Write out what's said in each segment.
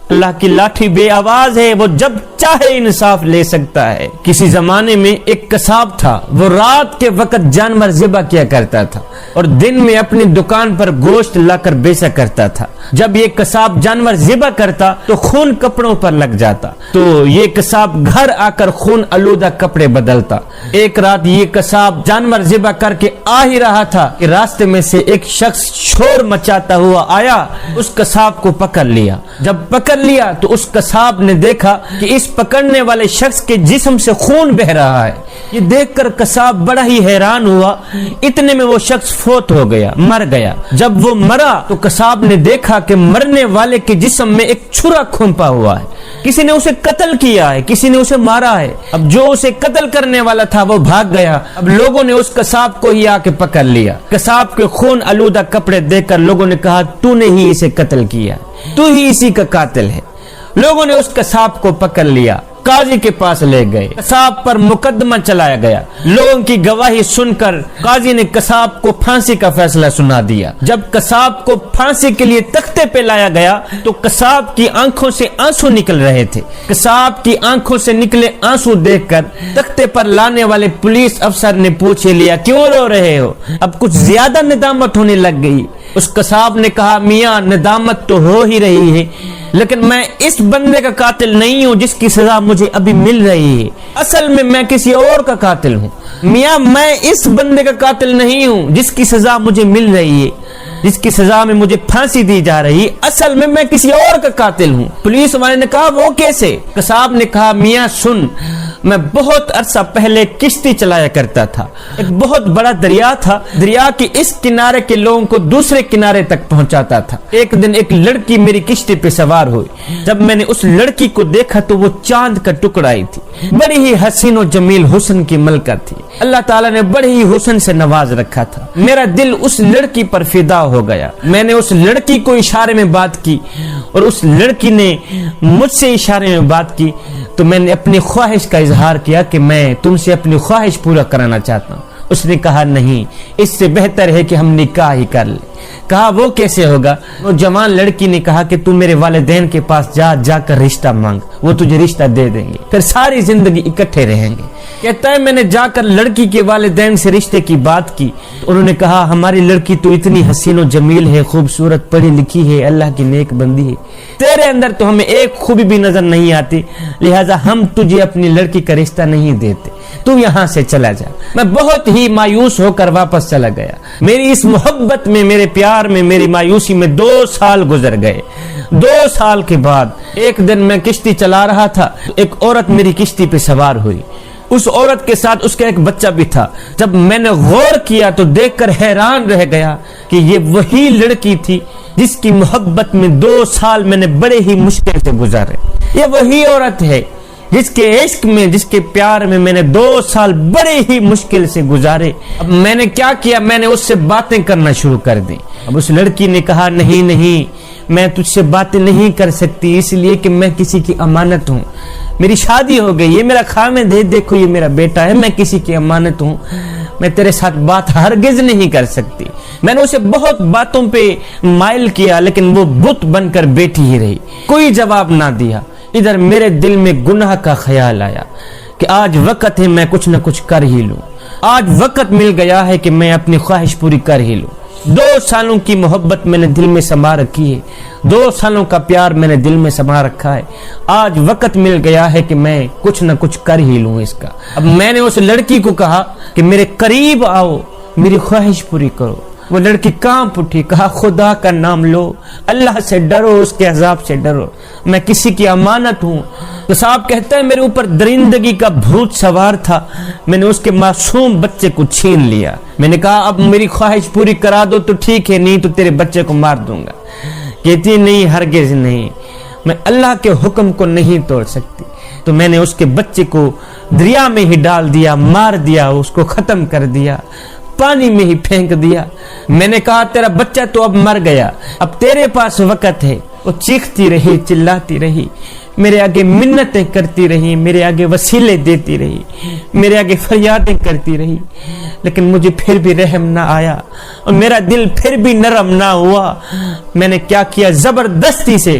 اللہ کی لاٹھی بے آواز ہے، وہ جب چاہے انصاف لے سکتا ہے۔ کسی زمانے میں ایک قصاب تھا، وہ رات کے وقت جانور ذبح کیا کرتا تھا اور دن میں اپنی دکان پر گوشت لا کر بیچا کرتا تھا۔ جب یہ قصاب جانور ذبح کرتا تو خون کپڑوں پر لگ جاتا، تو یہ قصاب گھر آ کر خون آلودہ کپڑے بدلتا۔ ایک رات یہ قصاب جانور ذبح کر کے آ ہی رہا تھا کہ راستے میں سے ایک شخص شور مچاتا ہوا آیا، اس قصاب کو پکڑ لیا۔ جب پکڑ لیا تو اس قصاب نے دیکھا کہ اس پکڑنے والے شخص کے جسم سے خون بہ رہا ہے۔ یہ دیکھ کر قصاب بڑا ہی حیران ہوا، اتنے میں وہ شخص فوت ہو گیا، مر گیا۔ جب وہ مرا تو قصاب نے دیکھا کہ مرنے والے کے جسم میں ایک چھرا کھونپا ہوا ہے، کسی نے اسے قتل کیا ہے، کسی نے اسے مارا ہے۔ اب جو اسے قتل کرنے والا تھا وہ بھاگ گیا، اب لوگوں نے اس قصاب کو ہی آ کے پکڑ لیا۔ قصاب کے خون آلودہ کپڑے دیکھ کر لوگوں نے کہا تو نے ہی اسے قتل کیا، تو ہی اسی کا قاتل ہے۔ لوگوں نے اس قصاب کو پکڑ لیا، قاضی کے پاس لے گئے، قصاب پر مقدمہ چلایا گیا۔ لوگوں کی گواہی سن کر قاضی نے قصاب کو پھانسی کا فیصلہ سنا دیا۔ جب قصاب کو پھانسی کے لیے تختے پہ لایا گیا تو قصاب کی آنکھوں سے آنسو نکل رہے تھے۔ قصاب کی آنکھوں سے نکلے آنسو دیکھ کر تختے پر لانے والے پولیس افسر نے پوچھ لیا کیوں رو رہے ہو؟ اب کچھ زیادہ ندامت ہونے لگ گئی۔ اس قصاب نے کہا میاں ندامت تو ہو ہی رہی ہے، لیکن میں اس بندے کا قاتل نہیں ہوں جس کی سزا مجھے ابھی مل رہی ہے، اصل میں میں کسی اور کا قاتل ہوں۔ میاں میں اس بندے کا قاتل نہیں ہوں جس کی سزا مجھے مل رہی ہے، جس کی سزا میں مجھے پھانسی دی جا رہی ہے، اصل میں کسی اور کا قاتل ہوں۔ پولیس والے نے کہا وہ کیسے؟ قصاب نے کہا میاں سن، میں بہت عرصہ پہلے کشتی چلایا کرتا تھا، ایک بہت بڑا دریا تھا، دریا کے اس کنارے کے لوگوں کو دوسرے کنارے تک پہنچاتا تھا۔ ایک دن ایک لڑکی میری کشتی پہ سوار ہوئی، جب میں نے اس لڑکی کو دیکھا تو وہ چاند کا ٹکڑا ہی تھی، بڑی ہی حسین و جمیل حسن کی ملکہ تھی، اللہ تعالیٰ نے بڑے ہی حسن سے نواز رکھا تھا۔ میرا دل اس لڑکی پر فدا ہو گیا، میں نے اس لڑکی کو اشارے میں بات کی اور اس لڑکی نے مجھ سے اشارے میں بات کی، تو میں نے اپنی خواہش کا اظہار کیا کہ میں تم سے اپنی خواہش پورا کرانا چاہتا ہوں۔ اس نے کہا نہیں، اس سے بہتر ہے کہ ہم نکاح ہی کر لیں۔ کہا وہ کیسے ہوگا؟ وہ جوان لڑکی نے کہا کہ تم میرے والدین کے پاس جا کر رشتہ مانگ، وہ تجھے رشتہ دے دیں گے، پھر ساری زندگی اکٹھے رہیں گے۔ کہتا ہے میں نے جا کر لڑکی کے والدین سے رشتے کی بات کی، انہوں نے کہا ہماری لڑکی تو اتنی حسین و جمیل ہے، خوبصورت، پڑھی لکھی ہے، اللہ کی نیک بندی ہے، تیرے اندر تو ہمیں ایک خوبی بھی نظر نہیں آتی، لہٰذا ہم تجھے اپنی لڑکی کا رشتہ نہیں دیتے، تو یہاں سے چلا جا۔ میں بہت ہی مایوس ہو کر واپس چلا گیا۔ میری اس محبت میں، میرے پیار میں، میری مایوسی میں 2 سال گزر گئے۔ 2 سال کے بعد ایک دن میں کشتی چلا رہا تھا، ایک عورت میری کشتی پہ سوار ہوئی، اس عورت کے ساتھ اس کا ایک بچہ بھی تھا۔ جب میں نے غور کیا تو دیکھ کر حیران رہ گیا کہ یہ وہی لڑکی تھی جس کی محبت میں 2 سال میں نے بڑے ہی مشکل سے گزارے، یہ وہی عورت ہے جس کے عشق میں، جس کے پیار میں نے 2 سال بڑے ہی مشکل سے گزارے۔ اب میں نے کیا کیا؟ میں نے اس سے باتیں کرنا شروع کر دی۔ اب اس لڑکی نے کہا نہیں، میں تجھ سے باتیں نہیں کر سکتی، اس لیے کہ میں کسی کی امانت ہوں، میری شادی ہو گئی، یہ میرا خامد ہے، دیکھو یہ میرا بیٹا ہے، میں کسی کی امانت ہوں، میں تیرے ساتھ بات ہرگز نہیں کر سکتی۔ میں نے اسے بہت باتوں پہ مائل کیا، لیکن وہ بت بن کر بیٹھی ہی رہی، کوئی جواب نہ دیا۔ ادھر میرے دل میں گناہ کا خیال آیا کہ آج وقت ہے میں کچھ نہ کچھ کر ہی لوں، آج وقت مل گیا ہے کہ میں اپنی خواہش پوری کر ہی لوں۔ 2 سالوں کی محبت میں نے دل میں سما رکھی ہے، 2 سالوں کا پیار میں نے دل میں سما رکھا ہے، آج وقت مل گیا ہے کہ میں کچھ نہ کچھ کر ہی لوں اس کا۔ اب میں نے اس لڑکی کو کہا کہ میرے قریب آؤ، میری خواہش پوری کرو۔ وہ لڑکی کانپ اٹھی، کہا خدا کا نام لو، اللہ سے ڈرو، اس کے عذاب سے ڈرو، میں کسی کی امانت ہوں۔ تو صاحب کہتا ہے میرے اوپر درندگی کا بھوت سوار تھا، میں نے اس کے معصوم بچے کو چھین لیا۔ میں نے کہا اب میری خواہش پوری کرا دو تو ٹھیک ہے، نہیں تو تیرے بچے کو مار دوں گا۔ کہتی نہیں، ہرگز نہیں، میں اللہ کے حکم کو نہیں توڑ سکتی۔ تو میں نے اس کے بچے کو دریا میں ہی ڈال دیا، مار دیا، اس کو ختم کر دیا، پانی میں ہی پھینک دیا۔ میں نے کہا تیرا بچہ تو اب مر گیا، اب تیرے پاس وقت ہے۔ وہ چیختی رہی، چلاتی رہی، میرے آگے منتیں کرتی رہی، میرے آگے وسیلے دیتی رہی، میرے آگے فریادیں کرتی رہی، لیکن مجھے پھر بھی رحم نہ آیا اور میرا دل پھر بھی نرم نہ ہوا۔ میں نے کیا کیا؟ زبردستی سے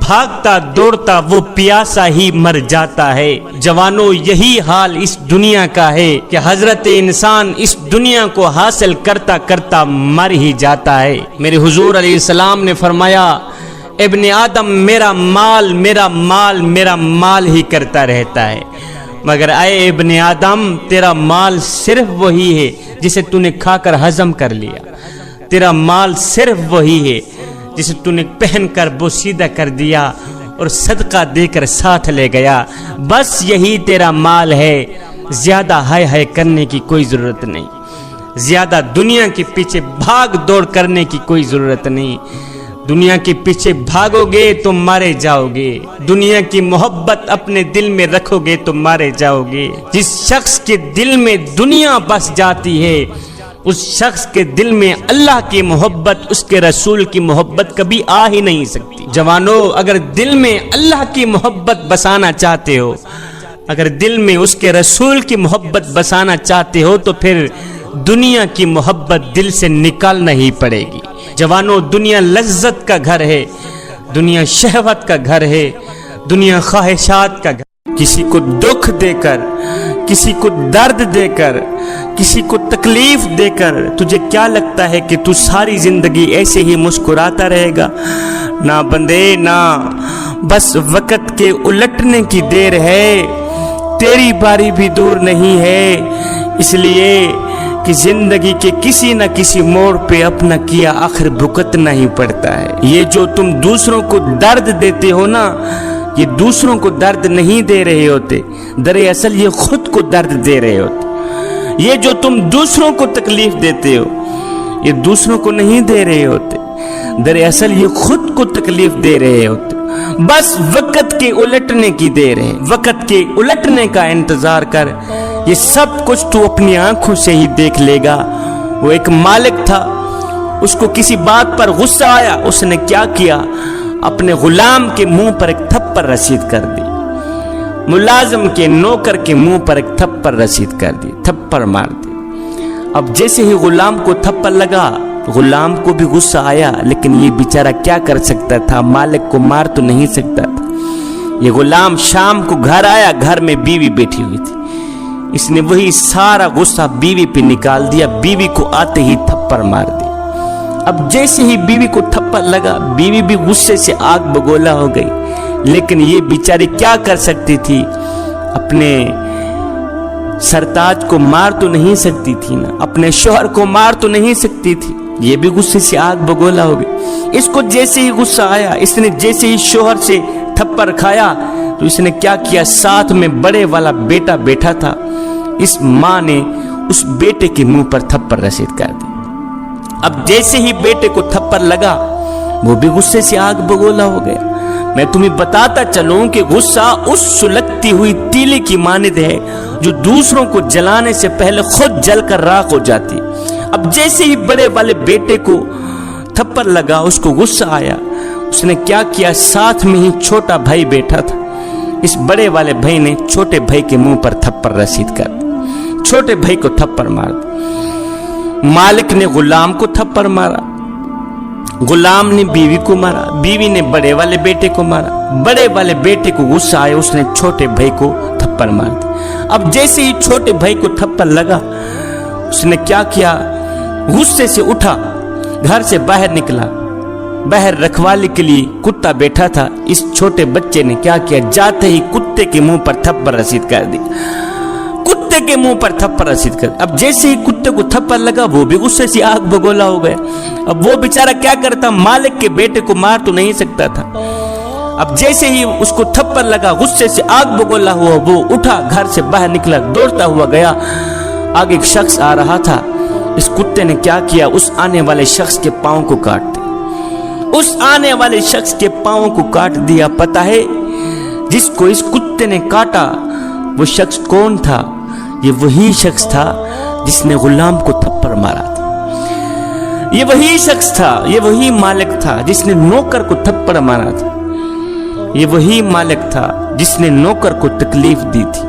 بھاگتا دوڑتا وہ پیاسا ہی مر جاتا ہے۔ جوانوں یہی حال اس دنیا کا ہے کہ حضرت انسان اس دنیا کو حاصل کرتا کرتا مر ہی جاتا ہے۔ میرے حضور علیہ السلام نے فرمایا ابن آدم میرا مال میرا مال میرا مال ہی کرتا رہتا ہے، مگر اے ابن آدم تیرا مال صرف وہی ہے جسے تو نے کھا کر ہضم کر لیا، تیرا مال صرف وہی ہے جسے تو نے پہن کر بوسیدہ کر دیا اور صدقہ دے کر ساتھ لے گیا، بس یہی تیرا مال ہے۔ زیادہ ہائے ہائے کرنے کی کوئی ضرورت نہیں، زیادہ دنیا کے پیچھے بھاگ دوڑ کرنے کی کوئی ضرورت نہیں۔ دنیا کے پیچھے بھاگو گے تو مارے جاؤ گے، دنیا کی محبت اپنے دل میں رکھو گے تو مارے جاؤ گے۔ جس شخص کے دل میں دنیا بس جاتی ہے اس شخص کے دل میں اللہ کی محبت، اس کے رسول کی محبت کبھی آ ہی نہیں سکتی۔ جوانوں اگر دل میں اللہ کی محبت بسانا چاہتے ہو، اگر دل میں اس کے رسول کی محبت بسانا چاہتے ہو تو پھر دنیا کی محبت دل سے نکالنا ہی پڑے گی۔ جوانوں دنیا لذت کا گھر ہے، دنیا شہوت کا گھر ہے، دنیا خواہشات کا گھر۔ کسی کو دکھ دے کر، کسی کو درد دے کر، کسی کو تکلیف دے کر تجھے کیا لگتا ہے کہ تو ساری زندگی ایسے ہی مسکراتا رہے گا؟ نہ بندے نہ، بس وقت کے الٹنے کی دیر ہے، تیری باری بھی دور نہیں ہے، اس لیے کہ زندگی کے کسی نہ کسی موڑ پہ اپنا کیا آخر بھگتنا ہی پڑتا ہے۔ یہ جو تم دوسروں کو درد دیتے ہو نا، یہ دوسروں کو درد نہیں دے رہے ہوتے، دراصل یہ خود کو درد دے رہے ہوتے۔ یہ جو تم دوسروں کو تکلیف دیتے ہو یہ دوسروں کو نہیں دے رہے ہوتے، دراصل یہ خود کو تکلیف دے رہے ہوتے۔ بس وقت کے الٹنے کی دیر ہے، وقت کے الٹنے کا انتظار کر، یہ سب کچھ تو اپنی آنکھوں سے ہی دیکھ لے گا۔ وہ ایک مالک تھا، اس کو کسی بات پر غصہ آیا، اس نے کیا کیا؟ اپنے غلام کے منہ پر ایک تھپڑ رسید کر دی، ملازم کے نوکر کے منہ پر ایک تھپڑ رسید کر دی، تھپڑ مار دی۔ اب جیسے ہی غلام کو تھپڑ لگا، غلام کو بھی غصہ آیا، لیکن یہ بیچارہ کیا کر سکتا تھا؟ مالک کو مار تو نہیں سکتا تھا۔ یہ غلام شام کو گھر آیا، گھر میں بیوی بیٹھی ہوئی تھی، اس نے وہی سارا غصہ بیوی پہ نکال دیا، بیوی کو آتے ہی تھپڑ مار دی۔ اب جیسے ہی بیوی کو تھپڑ لگا، بیوی بھی غصے سے آگ بگولا ہو گئی، لیکن یہ بیچاری کیا کر سکتی تھی؟ اپنے سرتاج کو مار تو نہیں سکتی تھی نا، اپنے شوہر کو مار تو نہیں سکتی تھی، یہ بھی غصے سے آگ بگولا ہو گئی۔ اس کو جیسے ہی غصہ آیا، اس نے جیسے ہی شوہر سے تھپڑ کھایا تو اس نے کیا کیا؟ ساتھ میں بڑے والا بیٹا بیٹھا تھا، اس ماں نے اس بیٹے کے منہ پر تھپڑ رسید کر دی۔ اب جیسے ہی بیٹے کو تھپڑ لگا، وہ بھی غصے سے آگ بگولا ہو گیا۔ میں تمہیں بتاتا چلوں کہ غصہ اس سلگتی ہوئی تیلی کی مانند ہے جو دوسروں کو جلانے سے پہلے خود جل کر راکھ ہو جاتی۔ اب جیسے ہی بڑے والے بیٹے کو تھپڑ لگا، اس کو غصہ آیا، اس نے کیا کیا؟ ساتھ میں ہی چھوٹا بھائی بیٹھا تھا، اس بڑے والے بھائی نے چھوٹے بھائی کے منہ پر تھپڑ رسید کر دی، چھوٹے بھائی کو تھپڑ مار دی۔ مالک نے غلام کو تھپڑ مارا، غلام نے بیوی کو مارا، بیوی نے بڑے والے بیٹے کو مارا، بڑے والے بیٹے کو غصہ آیا، اس نے چھوٹے بھائی کو تھپڑ مار دی۔ اب جیسے ہی چھوٹے بھائی کو تھپڑ لگا، اس نے کیا کیا؟ غصے سے اٹھا، گھر سے باہر نکلا، باہر رکھوالی کے لیے کتا بیٹھا تھا، اس چھوٹے بچے نے کیا کیا؟ جاتے ہی کتے کے منہ پر تھپڑ رسید کر دی، کتے کے منہ پر تھپڑ رسید کر۔ اب جیسے ہی کتے کو تھپڑ لگا، وہ بھی غصے سے آگ بگولا ہو گیا۔ اب وہ بیچارہ کیا کرتا؟ مالک کے بیٹے کو مار تو نہیں سکتا تھا۔ اب جیسے ہی اس کو تھپڑ لگا، غصے سے آگ بگولا ہوا، وہ اٹھا، گھر سے باہر نکلا، دوڑتا ہوا گیا، آگے ایک شخص آ رہا تھا، اس کتے نے کیا کیا؟ اس آنے والے شخص کے پاؤں کو کاٹ دیا، اس آنے والے شخص کے پاؤں کو کاٹ دیا۔ پتہ ہے جس کو اس کتے نے کاٹا وہ شخص کون تھا؟ یہ وہی شخص تھا جس نے غلام کو تھپڑ مارا تھا، یہ وہی شخص تھا، یہ وہی مالک تھا جس نے نوکر کو تھپڑ مارا تھا، یہ وہی مالک تھا جس نے نوکر کو تکلیف دی تھی،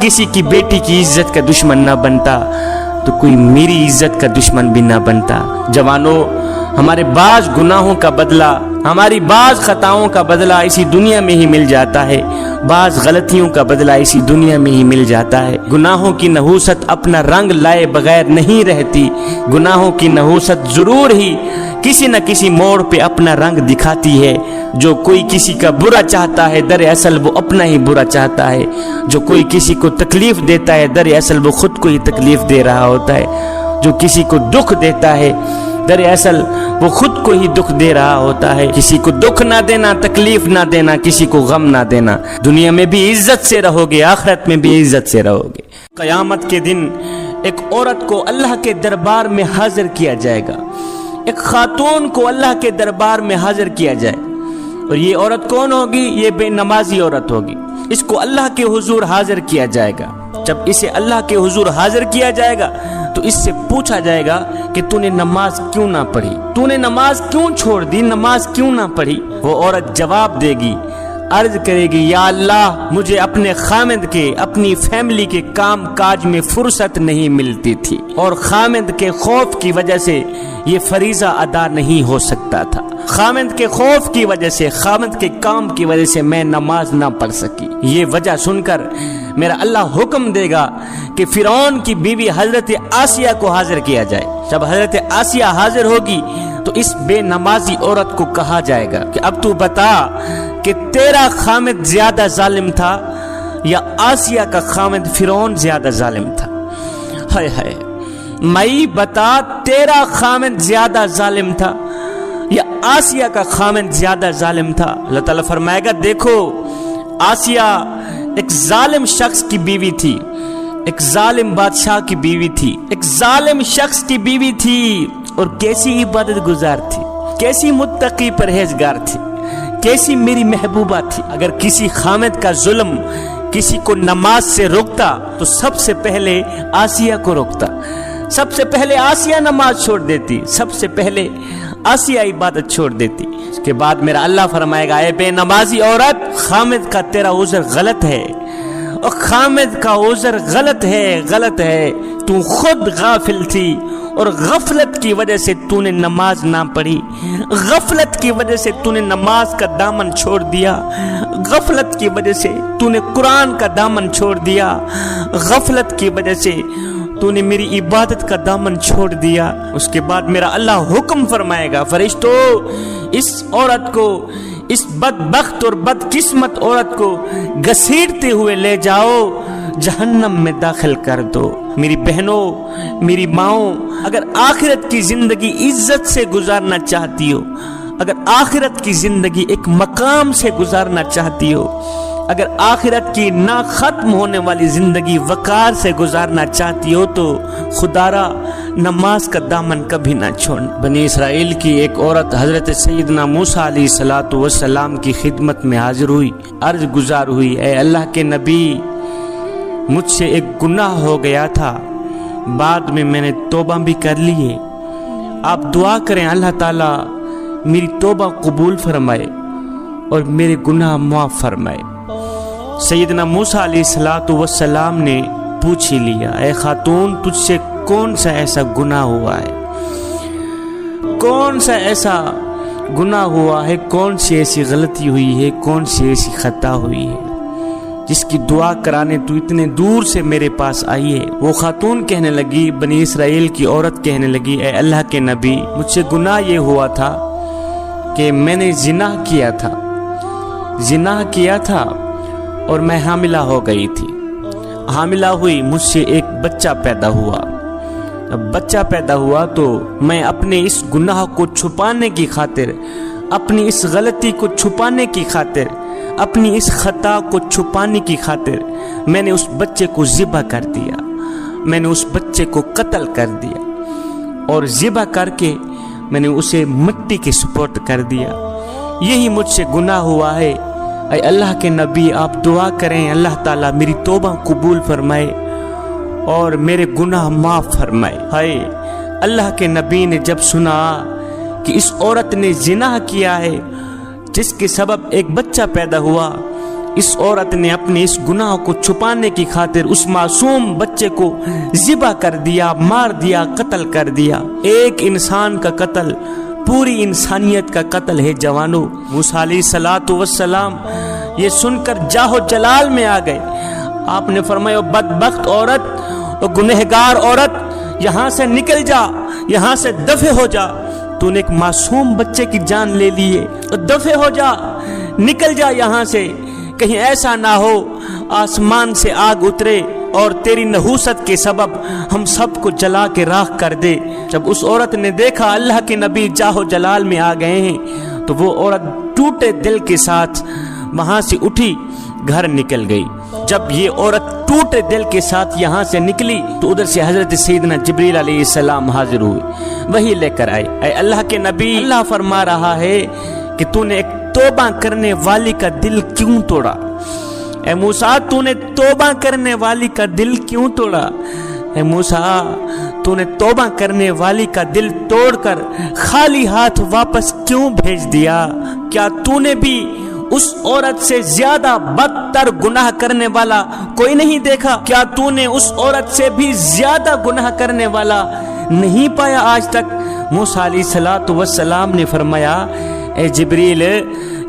کسی کی بیٹی کی عزت کا دشمن نہ بنتا تو کوئی میری عزت کا دشمن بھی نہ بنتا۔ جوانوں، ہمارے بعض گناہوں کا بدلہ، ہماری بعض خطاؤں کا بدلہ اسی دنیا میں ہی مل جاتا ہے، بعض غلطیوں کا بدلہ اسی دنیا میں ہی مل جاتا ہے۔ گناہوں کی نحوست اپنا رنگ لائے بغیر نہیں رہتی، گناہوں کی نحوست ضرور ہی کسی نہ کسی موڑ پہ اپنا رنگ دکھاتی ہے۔ جو کوئی کسی کا برا چاہتا ہے دراصل وہ اپنا ہی برا چاہتا ہے، جو کوئی کسی کو تکلیف دیتا ہے دراصل وہ خود کو ہی تکلیف دے رہا ہوتا ہے، جو کسی کو دکھ دیتا ہے دراصل وہ خود کو ہی دکھ دے رہا ہوتا ہے۔ کسی کو دکھ نہ دینا، تکلیف نہ دینا، کسی کو غم نہ دینا، دنیا میں بھی عزت سے رہو گے، آخرت میں بھی عزت سے رہو گے۔ قیامت کے دن ایک عورت کو اللہ کے دربار میں حاضر کیا جائے گا، ایک خاتون کو اللہ کے دربار میں حاضر کیا جائے گا، اور یہ عورت کون ہوگی؟ یہ بے نمازی عورت ہوگی۔ اس کو اللہ کے حضور حاضر کیا جائے گا۔ جب اسے اللہ کے حضور حاضر کیا جائے گا تو اس سے پوچھا جائے گا کہ تو نے نماز کیوں نہ پڑھی، تو نے نماز کیوں چھوڑ دی، نماز کیوں نہ پڑھی؟ وہ عورت جواب دے گی، عرض کرے گی، یا اللہ مجھے اپنے خامد کے، اپنی فیملی کے کام کاج میں فرصت نہیں ملتی تھی، اور خامد کے خوف کی وجہ سے یہ فریضہ ادا نہیں ہو سکتا تھا، خامد کے خوف کی وجہ سے، خامد کے کام کی وجہ سے میں نماز نہ پڑھ سکی۔ یہ وجہ سن کر میرا اللہ حکم دے گا کہ فرعون کی بیوی حضرت آسیہ کو حاضر کیا جائے۔ جب حضرت آسیہ حاضر ہوگی تو اس بے نمازی عورت کو کہا جائے گا کہ اب تو بتا کہ تیرا خامد زیادہ ظالم تھا یا آسیہ کا خامد فرعون زیادہ ظالم تھا؟ ہائے ہائے، مائی بتا، تیرا خامد زیادہ ظالم تھا یا آسیہ کا خامد زیادہ ظالم تھا؟ اللہ تعالیٰ فرمائے گا، دیکھو آسیہ ایک ظالم شخص کی بیوی تھی، ایک ظالم بادشاہ کی بیوی تھی، ایک ظالم شخص کی بیوی تھی، اور کیسی عبادت گزار تھی، کیسی متقی پرہیزگار تھی، کیسی میری محبوبہ تھی۔ اگر کسی خامد کا ظلم کسی کو نماز سے روکتا تو سب سے پہلے آسیہ کو روکتا، سب سے پہلے آسیہ نماز چھوڑ دیتی، سب سے پہلے آسیہ عبادت چھوڑ دیتی۔ اس کے بعد میرا اللہ فرمائے گا، اے بے نمازی عورت، خامد کا تیرا عذر غلط ہے، اور خامد کا عذر غلط ہے، تو خود غافل تھی، اور غفلت کی وجہ سے تو نے نماز نہ پڑھی، غفلت کی وجہ سے تو نے نماز کا دامن چھوڑ دیا، غفلت کی وجہ سے تو نے قرآن کا دامن چھوڑ دیا، غفلت کی وجہ سے تو نے میری عبادت کا دامن چھوڑ دیا۔ اس کے بعد میرا اللہ حکم فرمائے گا، فرشتو اس عورت کو، اس بدبخت اور بدقسمت عورت کو گھسیٹتے ہوئے لے جاؤ، جہنم میں داخل کر دو۔ میری بہنوں، میری ماؤں، اگر آخرت کی زندگی عزت سے گزارنا چاہتی ہو، اگر آخرت کی زندگی ایک مقام سے گزارنا چاہتی ہو، اگر آخرت کی نہ ختم ہونے والی زندگی وقار سے گزارنا چاہتی ہو تو خدا را نماز کا دامن کبھی نہ چھوڑنا۔ بنی اسرائیل کی ایک عورت حضرت سیدنا موسیٰ علیہ السلام کی خدمت میں حاضر ہوئی، عرض گزار ہوئی، اے اللہ کے نبی، مجھ سے ایک گناہ ہو گیا تھا، بعد میں نے توبہ بھی کر لی ہے، آپ دعا کریں اللہ تعالیٰ میری توبہ قبول فرمائے اور میرے گناہ معاف فرمائے۔ سیدنا موسیٰ علیہ السلام نے پوچھ ہی لیا، اے خاتون، تجھ سے کون سا ایسا گناہ ہوا ہے، کون سا ایسا گناہ ہوا ہے، کون سی ایسی غلطی ہوئی ہے، کون سی ایسی خطا ہوئی ہے جس کی دعا کرانے تو اتنے دور سے میرے پاس آئی ہے؟ وہ خاتون کہنے لگی، بنی اسرائیل کی عورت کہنے لگی، اے اللہ کے نبی، مجھ سے گناہ یہ ہوا تھا کہ میں نے زنا کیا تھا اور میں حاملہ ہو گئی تھی، حاملہ ہوئی، مجھ سے ایک بچہ پیدا ہوا، اب بچہ پیدا ہوا تو میں اپنے اس گناہ کو چھپانے کی خاطر، اپنی اس غلطی کو چھپانے کی خاطر، اپنی اس خطا کو چھپانے کی خاطر میں نے اس بچے کو ذبح کر دیا، میں نے اس بچے کو قتل کر دیا، اور ذبح کر کے میں نے اسے مٹی کے سپرد کر دیا، یہی مجھ سے گناہ ہوا ہے۔ اے اللہ کے نبی، آپ دعا کریں اللہ تعالیٰ میری توبہ قبول فرمائے اور میرے گناہ معاف فرمائے۔ ہائے، اللہ کے نبی نے جب سنا کہ اس عورت نے زنا کیا ہے جس کے سبب ایک بچہ پیدا ہوا، اس عورت نے اپنے اس گناہ کو چھپانے کی خاطر اس معصوم بچے کو ذبح کر دیا، مار دیا، قتل کر دیا۔ ایک انسان کا قتل پوری انسانیت کا قتل ہے جوانو۔ موسیٰ علیہ السلام یہ سن کر جاہو جلال میں آ گئے۔ آپ نے فرمایا بدبخت عورت اور گنہگار عورت، یہاں سے نکل جا، یہاں سے دفع ہو جا، تو نے ایک معصوم بچے کی جان لے لی ہے، دفع ہو جا، نکل جا یہاں سے، کہیں ایسا نہ ہو آسمان سے آگ اترے اور تیری نحوست کے سبب ہم سب کو جلا کے راکھ کر دے۔ جب اس عورت نے دیکھا اللہ کے نبی جاہو جلال میں آ گئے ہیں تو وہ عورت ٹوٹے دل کے ساتھ وہاں سے اٹھی، گھر نکل گئی۔ جب یہ عورت ٹوٹے دل کے ساتھ یہاں سے نکلی تو ادھر سے حضرت سیدنا جبریل علیہ السلام حاضر ہوئے، وہی لے کر آئے۔ اے اللہ کے نبی، اللہ فرما رہا ہے کہ تو نے ایک توبہ کرنے والی کا دل کیوں توڑا؟ اے موسیٰ، تو نے توبہ کرنے والی کا دل کیوں توڑا؟ اے موسیٰ، تو نے توبہ کرنے والی کا دل توڑ کر خالی ہاتھ واپس کیوں بھیج دیا؟ کیا تو نے بھی اس عورت سے زیادہ بدتر گناہ کرنے والا کوئی نہیں دیکھا؟ کیا تو نے اس عورت سے بھی زیادہ گناہ کرنے والا نہیں پایا آج تک؟ موسیٰ علیہ السلام نے فرمایا اے جبریل،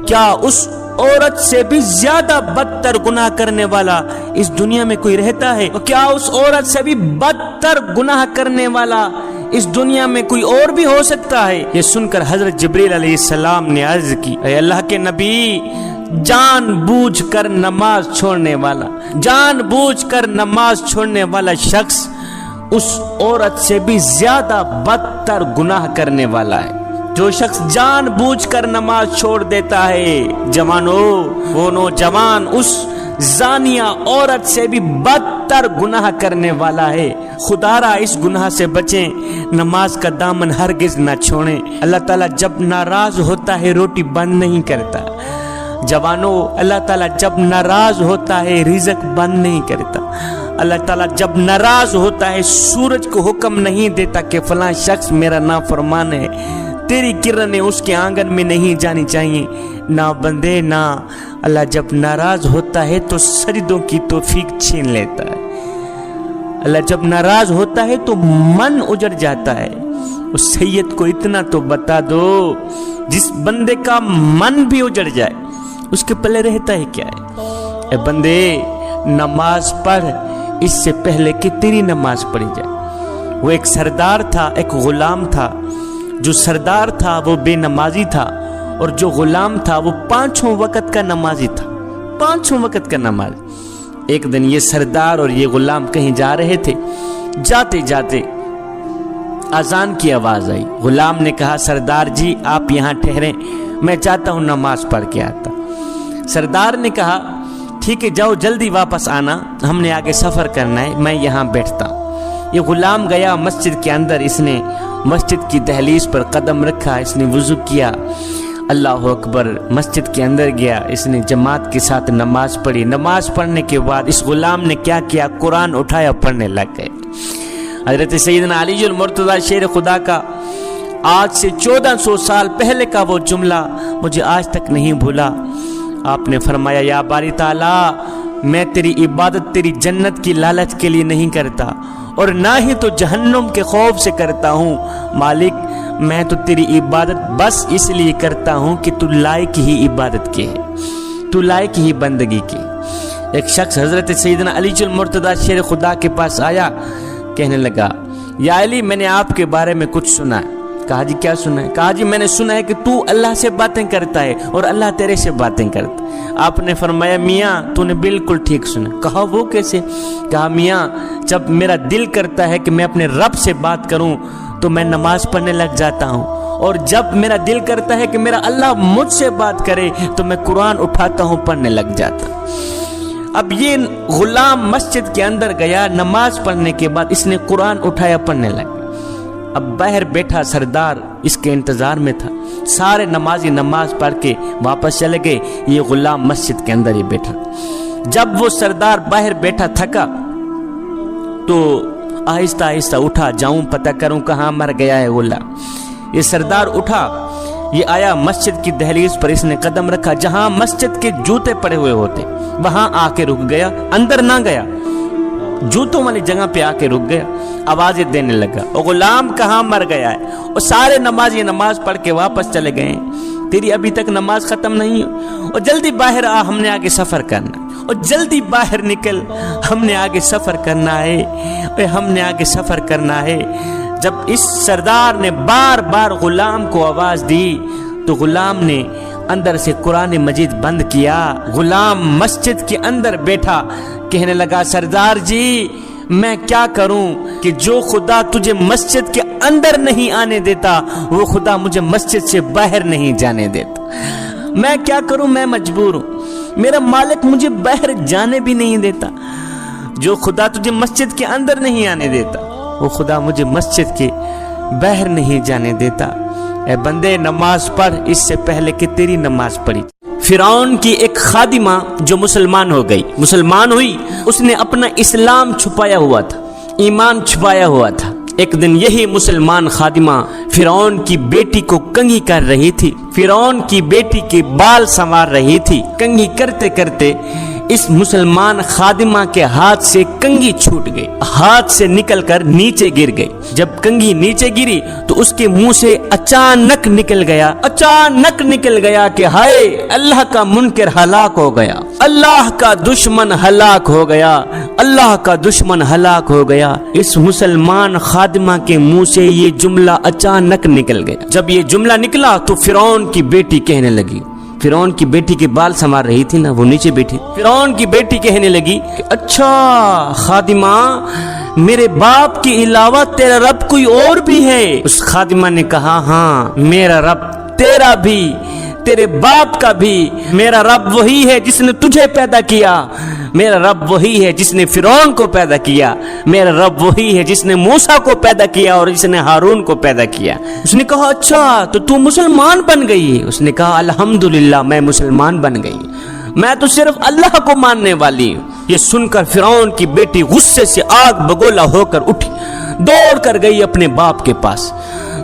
کیا اس عورت سے بھی زیادہ بدتر گناہ کرنے والا اس دنیا میں کوئی رہتا ہے؟ کیا اس عورت سے بھی بدتر گناہ کرنے والا اس دنیا میں کوئی اور بھی ہو سکتا ہے؟ یہ سن کر حضرت جبریل علیہ السلام نے عرض کی اے اللہ کے نبی، جان بوجھ کر نماز چھوڑنے والا، جان بوجھ کر نماز چھوڑنے والا شخص اس عورت سے بھی زیادہ بدتر گناہ کرنے والا ہے۔ جو شخص جان بوجھ کر نماز چھوڑ دیتا ہے، جوانو، وہ نوجوان اس زانیہ عورت سے بھی بدتر گناہ کرنے والا ہے۔ خدا را اس گناہ سے بچیں، نماز کا دامن ہرگز نہ چھوڑیں۔ اللہ تعالیٰ جب ناراض ہوتا ہے روٹی بند نہیں کرتا۔ جوانو، اللہ تعالیٰ جب ناراض ہوتا ہے رزق بند نہیں کرتا۔ اللہ تعالیٰ جب ناراض ہوتا ہے سورج کو حکم نہیں دیتا کہ فلاں شخص میرا نافرمان ہے، تیری کرنیں اس کے آنگن میں نہیں جانی چاہیے۔ نہ بندے نہ، اللہ جب ناراض ہوتا ہے تو سجدوں کی توفیق چھین لیتا ہے۔ اللہ جب ناراض ہوتا ہے تو من اجڑ جاتا ہے۔ اس سید کو اتنا تو بتا دو، جس بندے کا من بھی اجڑ جائے اس کے پلے رہتا ہے کیا ہے؟ اے بندے، نماز پڑھ اس سے پہلے کہ تیری نماز پڑھی جائے۔ وہ ایک سردار تھا، ایک غلام تھا۔ جو سردار تھا وہ بے نمازی تھا اور جو غلام تھا وہ 5 وقت کا نمازی تھا، 5 وقت کا نماز۔ ایک دن یہ سردار اور یہ غلام کہیں جا رہے تھے، جاتے جاتے اذان کی آواز آئی۔ غلام نے کہا سردار جی آپ یہاں ٹھہریں، میں چاہتا ہوں نماز پڑھ کے آتا۔ سردار نے کہا ٹھیک ہے جاؤ، جلدی واپس آنا، ہم نے آگے سفر کرنا ہے، میں یہاں بیٹھتا ہوں۔ یہ غلام گیا مسجد کے اندر، اس نے مسجد کی دہلیز پر قدم رکھا، اس نے وضو کیا، اللہ اکبر، مسجد کے اندر گیا، اس نے جماعت کے ساتھ نماز پڑھی۔ نماز پڑھنے کے بعد اس غلام نے کیا کیا؟ قرآن اٹھایا، پڑھنے لگ گئے۔ حضرت سیدنا علی المرتضیٰ شیر خدا کا آج سے 1400 سال پہلے کا وہ جملہ مجھے آج تک نہیں بھولا۔ آپ نے فرمایا یا باری تعالیٰ، میں تیری عبادت تیری جنت کی لالچ کے لیے نہیں کرتا اور نہ ہی تو جہنم کے خوف سے کرتا ہوں، مالک میں تو تیری عبادت بس اس لیے کرتا ہوں کہ تو لائق ہی عبادت کے ہے، تو لائق ہی بندگی کی۔ ایک شخص حضرت سیدنا علی المرتضیٰ شیر خدا کے پاس آیا، کہنے لگا یا علی میں نے آپ کے بارے میں کچھ سنا ہے۔ کہا جی کیا سنا ہے؟ کہا جی میں نے سنا ہے کہ تو اللہ سے باتیں کرتا ہے اور اللہ تیرے سے باتیں کرتا ہے۔ آپ نے فرمایا میاں تو نے بالکل ٹھیک سنا۔ کہا وہ کیسے؟ کہا میاں جب میرا دل کرتا ہے کہ میں اپنے رب سے بات کروں تو میں نماز پڑھنے لگ جاتا ہوں، اور جب میرا دل کرتا ہے کہ میرا اللہ مجھ سے بات کرے تو میں قرآن اٹھاتا ہوں، پڑھنے لگ جاتا ہوں۔ اب یہ غلام مسجد کے اندر گیا، نماز پڑھنے کے بعد اس نے قرآن اٹھایا، پڑھنے لگا۔ اب باہر بیٹھا سردار اس کے انتظار میں تھا، سارے نمازی نماز پڑھ کے واپس چلے گئے، یہ غلام مسجد کے اندر ہی بیٹھا۔ جب وہ سردار باہر بیٹھا تھکا تو آہستہ آہستہ اٹھا، جاؤں پتہ کروں کہاں مر گیا ہے غلام۔ یہ سردار اٹھا، یہ آیا مسجد کی دہلیز پر اس نے قدم رکھا، جہاں مسجد کے جوتے پڑے ہوئے ہوتے وہاں آ کے رک گیا، اندر نہ گیا، جوتوں والی جگہ پہ آ کے رک گیا، آوازیں دینے لگا، او غلام کہاں مر گیا ہے؟ اور سارے نمازی نماز پڑھ کے واپس چلے گئے، تیری ابھی تک نماز ختم نہیں ہو، اور جلدی باہر آ، ہم نے آگے سفر کرنا، اور جلدی باہر نکل، ہم نے آگے سفر کرنا ہے، ہم نے آگے سفر کرنا ہے۔ جب اس سردار نے بار بار غلام کو آواز دی تو غلام نے اندر سے قرآن مجید بند کیا، غلام مسجد کے اندر بیٹھا، کہنے لگا سردار جی میں کیا کروں کہ جو خدا تجھے مسجد کے اندر نہیں آنے دیتا وہ خدا مجھے مسجد سے باہر نہیں جانے دیتا، میں کیا کروں، میں مجبور ہوں، میرا مالک مجھے باہر جانے بھی نہیں دیتا، جو خدا تجھے مسجد کے اندر نہیں آنے دیتا وہ خدا مجھے مسجد کے باہر نہیں جانے دیتا۔ اے بندے نماز پڑھ اس سے پہلے کہ تیری نماز پڑھی۔ فرعون کی ایک خادمہ جو مسلمان ہو گئی، مسلمان ہوئی، اس نے اپنا اسلام چھپایا ہوا تھا، ایمان چھپایا ہوا تھا۔ ایک دن یہی مسلمان خادمہ فرعون کی بیٹی کو کنگھی کر رہی تھی، فرعون کی بیٹی کے بال سنوار رہی تھی، کنگھی کرتے کرتے اس مسلمان خادمہ کے ہاتھ سے کنگھی چھوٹ گئی، ہاتھ سے نکل کر نیچے گر گئی۔ جب کنگھی نیچے گری تو اس کے منہ سے اچانک نکل گیا کہ ہائے اللہ کا منکر ہلاک ہو گیا، اللہ کا دشمن ہلاک ہو گیا، اللہ کا دشمن ہلاک ہو گیا۔ اس مسلمان خادمہ کے منہ سے یہ جملہ اچانک نکل گیا۔ جب یہ جملہ نکلا تو فرعون کی بیٹی کہنے لگی، فرعون کی بیٹی کے بال سنوار رہی تھی نا، وہ نیچے بیٹھی، فرعون کی بیٹی کہنے لگی کہ اچھا خادمہ میرے باپ کے علاوہ تیرا رب کوئی اور بھی ہے؟ اس خادمہ نے کہا ہاں میرا رب تیرا بھی، تیرے باپ کا بھی، میرا رب وہی ہے جس نے تجھے پیدا کیا، میرا رب وہی ہے جس نے فرعون کو پیدا کیا، میرا رب وہی ہے جس نے موسیٰ کو پیدا کیا اور جس نے ہارون کو پیدا کیا۔ اس نے کہا اچھا تو مسلمان بن گئی؟ اس نے کہا الحمدللہ میں مسلمان بن گئی، میں تو صرف اللہ کو ماننے والی ہوں۔ یہ سن کر فرعون کی بیٹی غصے سے آگ بگولا ہو کر اٹھی، دوڑ کر گئی اپنے باپ کے پاس،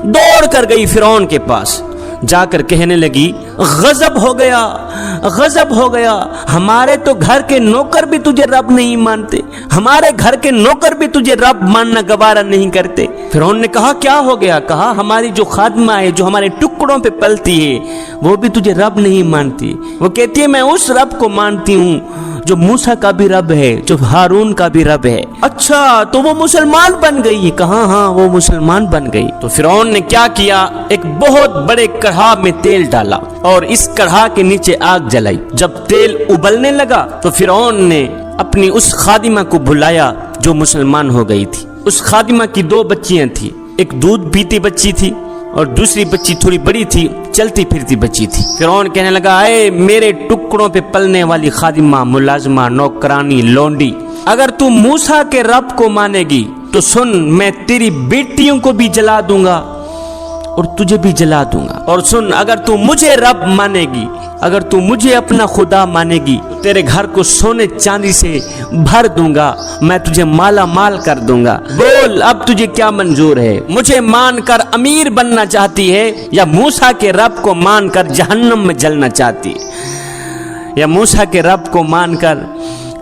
دوڑ کر گئی فرعون کے پاس، جا کر کہنے لگی غضب ہو گیا، ہمارے تو گھر کے نوکر بھی تجھے رب نہیں مانتے، ہمارے گھر کے نوکر بھی تجھے رب ماننا گوارا نہیں کرتے۔ فرعون نے کہا کیا ہو گیا؟ کہا ہماری جو خادمہ ہے جو ہمارے ٹکڑوں پہ پلتی ہے وہ بھی تجھے رب نہیں مانتی، وہ کہتی ہے میں اس رب کو مانتی ہوں جو موسیٰ کا بھی رب ہے، جو ہارون کا بھی رب ہے۔ اچھا تو وہ مسلمان بن گئی؟ کہا ہاں وہ مسلمان بن گئی۔ تو فرعون نے کیا کیا، ایک بہت بڑے کڑھا میں تیل ڈالا اور اس کڑھا کے نیچے آگ جلائی۔ جب تیل ابلنے لگا تو فرعون نے اپنی اس خادمہ کو بلایا جو مسلمان ہو گئی تھی۔ اس خادمہ کی دو بچیاں تھی، ایک دودھ پیتی بچی تھی اور دوسری بچی تھوڑی بڑی تھی، چلتی پھرتی بچی تھی۔ فرعون کہنے لگا اے میرے ٹکڑوں پہ پلنے والی خادمہ، ملازمہ، نوکرانی، لونڈی، اگر تو موسیٰ کے رب کو مانے گی تو سن میں تیری بیٹیوں کو بھی جلا دوں گا اور تجھے بھی جلا دوں گا، اور سن اگر تو مجھے رب مانے گی، اگر تو مجھے اپنا خدا مانے گی تو تیرے گھر کو سونے چاندی سے بھر دوں گا، میں تجھے مالا مال کر دوں گا، بول اب تجھے کیا منظور ہے؟ مجھے مان کر امیر بننا چاہتی ہے یا موسیٰ کے رب کو مان کر جہنم میں جلنا چاہتی ہے، یا موسیٰ کے رب کو مان کر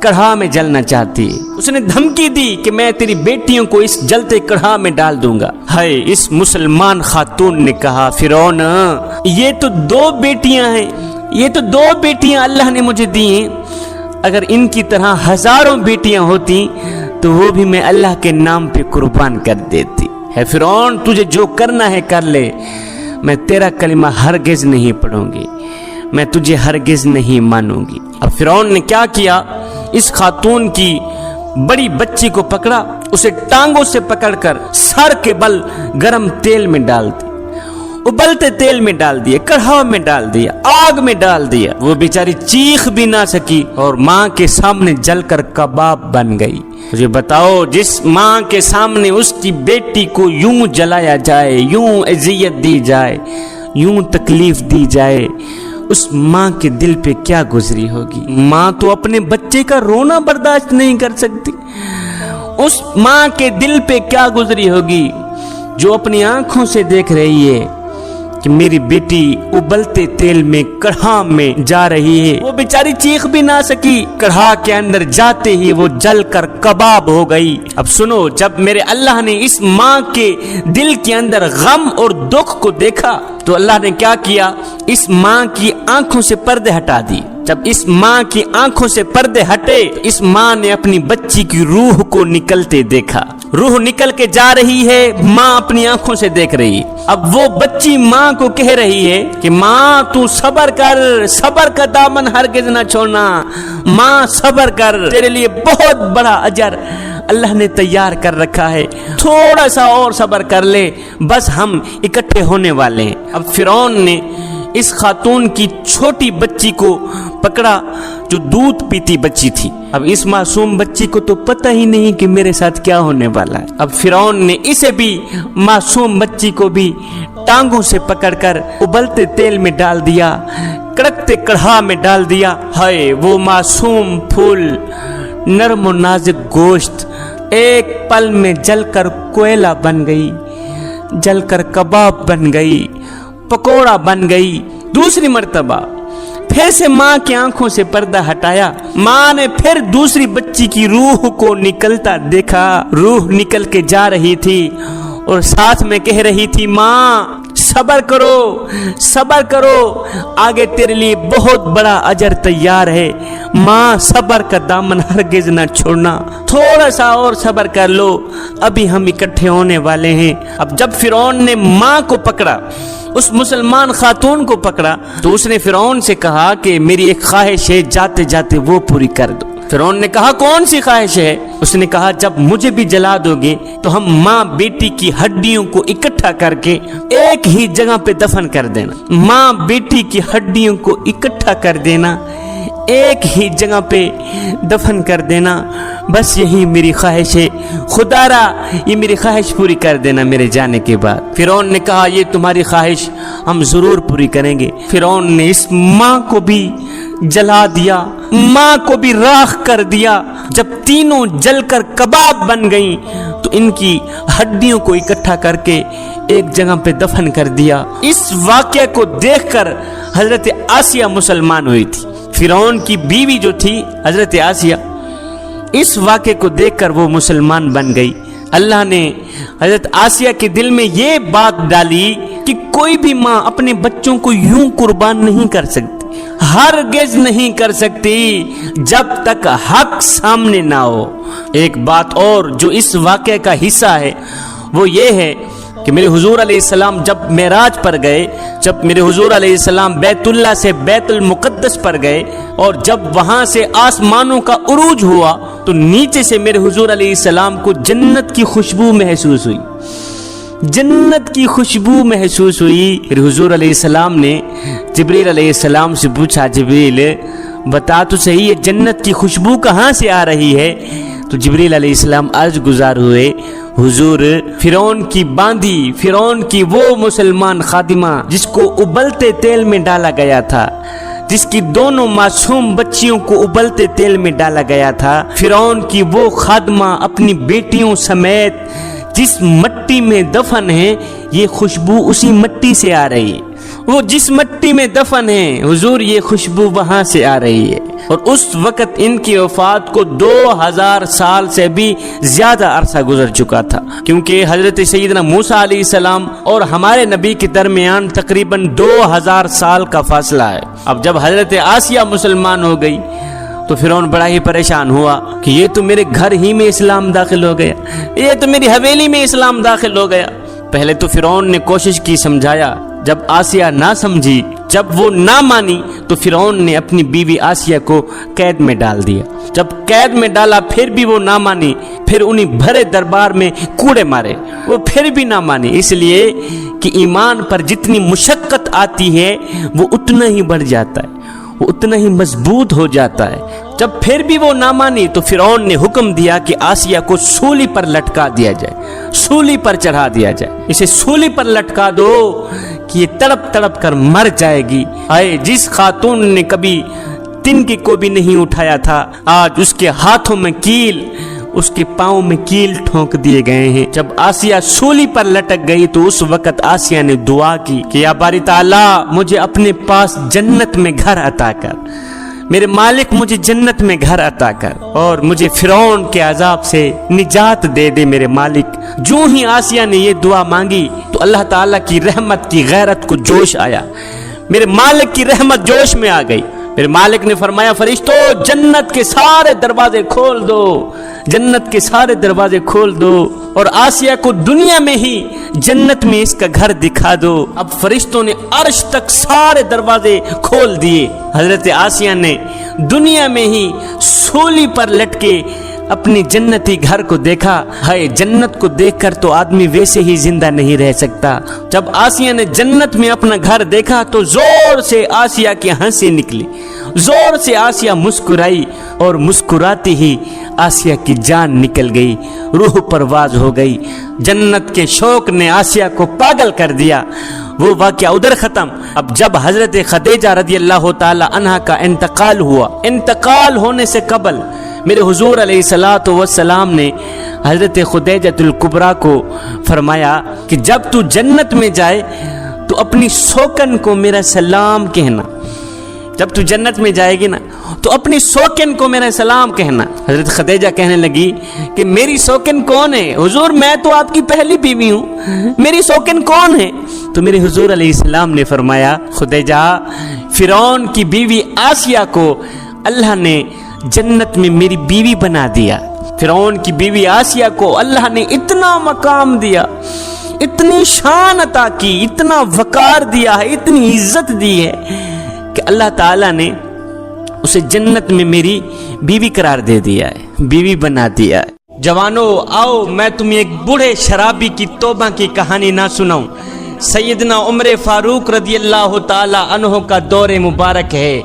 کڑھا میں جلنا چاہتی؟ اس نے دھمکی دی کہ میں تیری بیٹیوں کو اس جلتے کڑھا میں ڈال دوں گا۔ ہائے اس مسلمان خاتون نے کہا فرعون یہ تو دو بیٹیاں ہیں، یہ تو دو بیٹیاں اللہ نے مجھے دی ہیں، اگر ان کی طرح ہزاروں بیٹیاں ہوتی تو وہ بھی میں اللہ کے نام پہ قربان کر دیتی۔ ہے فرعون تجھے جو کرنا ہے کر لے، میں تیرا کلمہ ہرگز نہیں پڑھوں گی، میں تجھے ہرگز نہیں مانوں گی۔ اب فرعون نے کیا کیا، اس خاتون کی بڑی بچی کو پکڑا، اسے ٹانگوں سے پکڑ کر سر کے بل گرم تیل میں ڈال دی، ابلتے تیل میں ڈال دیا، کڑھا میں ڈال دیا، آگ میں ڈال دیا۔ وہ بیچاری چیخ بھی نہ سکی اور ماں کے سامنے جل کر کباب بن گئی۔ مجھے بتاؤ جس ماں کے سامنے اس کی بیٹی کو یوں جلایا جائے، یوں اذیت دی جائے، یوں تکلیف دی جائے، اس ماں کے دل پہ کیا گزری ہوگی؟ ماں تو اپنے بچے کا رونا برداشت نہیں کر سکتی، اس ماں کے دل پہ کیا گزری ہوگی جو اپنی آنکھوں سے دیکھ رہی ہے کہ میری بیٹی ابلتے تیل میں کڑھا میں جا رہی ہے۔ وہ بیچاری چیخ بھی نہ سکی، کڑھا کے اندر جاتے ہی وہ جل کر کباب ہو گئی۔ اب سنو، جب میرے اللہ نے اس ماں کے دل کے اندر غم اور دکھ کو دیکھا تو اللہ نے کیا کیا، اس ماں کی آنکھوں سے پردے ہٹا دی۔ جب اس ماں کی آنکھوں سے پردے ہٹے، اس ماں نے اپنی بچی کی روح کو نکلتے دیکھا۔ روح نکل کے جا رہی ہے، ماں اپنی آنکھوں سے دیکھ رہی۔ اب وہ بچی ماں کو کہہ رہی ہے کہ ماں تو صبر کر، صبر کا دامن ہرگز نہ چھوڑنا، ماں صبر کر، تیرے لیے بہت بڑا اجر اللہ نے تیار کر رکھا ہے، تھوڑا سا اور صبر کر لے، بس ہم اکٹھے ہونے والے ہیں۔ اب فرعون نے اس خاتون کی چھوٹی بچی کو پکڑا جو دودھ پیتی بچی تھی۔ اب اس معصوم بچی کو تو پتہ ہی نہیں کہ میرے ساتھ کیا ہونے والا ہے۔ اب فرعون نے اسے بھی، معصوم بچی کو بھی ٹانگوں سے پکڑ کر ابلتے تیل میں ڈال دیا، کڑکتے کڑھا میں ڈال دیا۔ ہائے وہ معصوم پھول، نرم و نازک گوشت ایک پل میں جل کر کوئلہ بن گئی، جل کر کباب بن گئی، پکوڑا بن گئی۔ دوسری مرتبہ پھر سے ماں کی آنکھوں سے پردہ ہٹایا، ماں نے پھر دوسری بچی کی روح کو نکلتا دیکھا۔ روح نکل کے جا رہی تھی اور ساتھ میں کہہ رہی تھی، ماں صبر کرو، صبر کرو، آگے تیرے لیے بہت بڑا اجر تیار ہے، ماں صبر کا دامن ہرگز نہ چھوڑنا، تھوڑا سا اور صبر کر لو، ابھی ہم اکٹھے ہونے والے ہیں۔ اب جب فرعون نے ماں کو پکڑا، اس مسلمان خاتون کو پکڑا، تو اس نے فرعون سے کہا کہ میری ایک خواہش ہے، جاتے جاتے وہ پوری کر دو۔ فرعون نے کہا کون سی خواہش ہے؟ اس نے کہا جب مجھے بھی جلا دو گے تو ہم ماں بیٹی کی ہڈیوں کو اکٹھا کر کے ایک ہی جگہ پہ دفن کر دینا، ماں بیٹی کی ہڈیوں کو اکٹھا کر دینا، ایک ہی جگہ پہ دفن کر دینا، بس یہی میری خواہش ہے، خدا را یہ میری خواہش پوری کر دینا میرے جانے کے بعد۔ فرعون نے کہا یہ تمہاری خواہش ہم ضرور پوری کریں گے۔ فرعون نے اس ماں کو بھی جلا دیا، ماں کو بھی راکھ کر دیا۔ جب تینوں جل کر کباب بن گئیں تو ان کی ہڈیوں کو اکٹھا کر کے ایک جگہ پہ دفن کر دیا۔ اس واقعے کو دیکھ کر حضرت آسیہ مسلمان ہوئی تھی، فرعون کی بیوی جو تھی حضرت آسیہ، اس واقعے کو دیکھ کر وہ مسلمان بن گئی۔ اللہ نے حضرت آسیہ کے دل میں یہ بات ڈالی کہ کوئی بھی ماں اپنے بچوں کو یوں قربان نہیں کر سکتی، ہرگز نہیں کر سکتی جب تک حق سامنے نہ ہو۔ ایک بات اور جو اس واقعے کا حصہ ہے وہ یہ ہے کہ میرے حضور علیہ السلام جب معراج پر گئے، جب میرے حضور علیہ السلام بیت اللہ سے بیت المقدس پر گئے اور جب وہاں سے آسمانوں کا عروج ہوا تو نیچے سے میرے حضور علیہ السلام کو جنت کی خوشبو محسوس ہوئی، جنت کی خوشبو محسوس ہوئی۔ پھر حضور علیہ السلام نے جبریل علیہ السلام سے پوچھا، جبریل بتا تو صحیح یہ جنت کی خوشبو کہاں سے آ رہی ہے؟ تو جبریل علیہ السلام عرض گزار ہوئے، حضور فرعون کی باندھی، فرعون کی وہ مسلمان خادمہ جس کو ابلتے تیل میں ڈالا گیا تھا، جس کی دونوں معصوم بچیوں کو ابلتے تیل میں ڈالا گیا تھا، فرعون کی وہ خادمہ اپنی بیٹیوں سمیت جس مٹی میں دفن ہے، یہ خوشبو اسی مٹی سے آ رہی ہے، وہ جس مٹی میں دفن ہے حضور یہ خوشبو وہاں سے آ رہی ہے۔ اور اس وقت ان کی وفات کو 2000 سال سے بھی زیادہ عرصہ گزر چکا تھا، کیونکہ حضرت سیدنا موسیٰ علیہ السلام اور ہمارے نبی کے درمیان تقریباً 2000 سال کا فاصلہ ہے۔ اب جب حضرت آسیہ مسلمان ہو گئی تو فرعون بڑا ہی پریشان ہوا کہ یہ تو میرے گھر ہی میں اسلام داخل ہو گیا، یہ تو میری حویلی میں اسلام داخل ہو گیا۔ پہلے تو فرعون نے کوشش کی، سمجھایا، جب آسیہ نہ سمجھی، جب وہ نہ مانی تو فرعون نے اپنی بیوی آسیہ کو قید میں ڈال دیا۔ جب قید میں ڈالا پھر بھی وہ نہ مانی، پھر انہیں بھرے دربار میں کوڑے مارے، وہ پھر بھی نہ مانی، اس لیے کہ ایمان پر جتنی مشقت آتی ہے وہ اتنا ہی بڑھ جاتا ہے، وہ اتنا ہی مضبوط ہو جاتا ہے۔ جب پھر بھی وہ نہ مانی تو فرعون نے حکم دیا کہ آسیہ کو سولی پر لٹکا دیا جائے، سولی پر چڑھا دیا جائے، اسے سولی پر لٹکا دو کہ یہ تڑپ تڑپ کر مر جائے گی۔ آئے جس خاتون نے کبھی تنکے کو بھی نہیں اٹھایا تھا، آج اس کے ہاتھوں میں کیل، اس کے پاؤں میں کیل ٹھونک دیے گئے ہیں۔ جب آسیہ سولی پر لٹک گئی تو اس وقت آسیہ نے دعا کی کہ یا باری تعالیٰ مجھے اپنے پاس جنت میں گھر عطا کر، میرے مالک مجھے جنت میں گھر عطا کر، اور مجھے فرعون کے عذاب سے نجات دے دے میرے مالک۔ جو ہی آسیہ نے یہ دعا مانگی تو اللہ تعالیٰ کی رحمت کی غیرت کو جوش آیا، میرے مالک کی رحمت جوش میں آ گئی۔ میرے مالک نے فرمایا فرشتو جنت کے سارے دروازے کھول دو، جنت کے سارے دروازے کھول دو، اور آسیہ کو دنیا میں ہی جنت میں اس کا گھر دکھا دو۔ اب فرشتوں نے عرش تک سارے دروازے کھول دیے۔ حضرت آسیہ نے دنیا میں ہی سولی پر لٹکے اپنی جنتی گھر کو دیکھا۔ ہائے جنت کو دیکھ کر تو آدمی ویسے ہی زندہ نہیں رہ سکتا۔ جب آسیہ نے جنت میں اپنا گھر دیکھا تو زور سے آسیہ کی ہنسی نکلی، زور سے آسیہ مسکرائی، اور مسکراتی ہی آسیہ کی جان نکل گئی، روح پرواز ہو گئی۔ جنت کے شوق نے آسیہ کو پاگل کر دیا۔ وہ واقعہ ادھر ختم۔ اب جب حضرت خدیجہ رضی اللہ تعالی عنہا کا انتقال ہوا، انتقال ہونے سے قبل میرے حضور علیہ السلام نے حضرت خدیجہ الکبریٰ کو فرمایا کہ جب تو جنت میں جائے تو اپنی سوکن کو میرا سلام کہنا، جب تو جنت میں جائے گی نا تو اپنی سوکن کو میرا سلام کہنا۔ حضرت خدیجہ کہنے لگی کہ میری سوکن کون ہے حضور؟ میں تو آپ کی پہلی بیوی ہوں، میری سوکن کون ہے؟ تو میرے حضور علیہ السلام نے فرمایا خدیجہ فرعون کی بیوی آسیہ کو اللہ نے جنت میں میری بیوی بنا دیا۔ فرعون کی بیوی آسیہ کو اللہ نے اتنا مقام دیا، اتنی شان عطا کی، اتنا وقار دیا ہے، اتنی عزت دی ہے کہ اللہ تعالیٰ نے اسے جنت میں میری بیوی قرار دے دیا ہے، بیوی بنا دیا ہے۔ جوانو آؤ میں تمہیں ایک بوڑھے شرابی کی توبہ کی کہانی نہ سناؤں۔ سیدنا عمر فاروق رضی اللہ تعالی عنہ کا دور مبارک ہے۔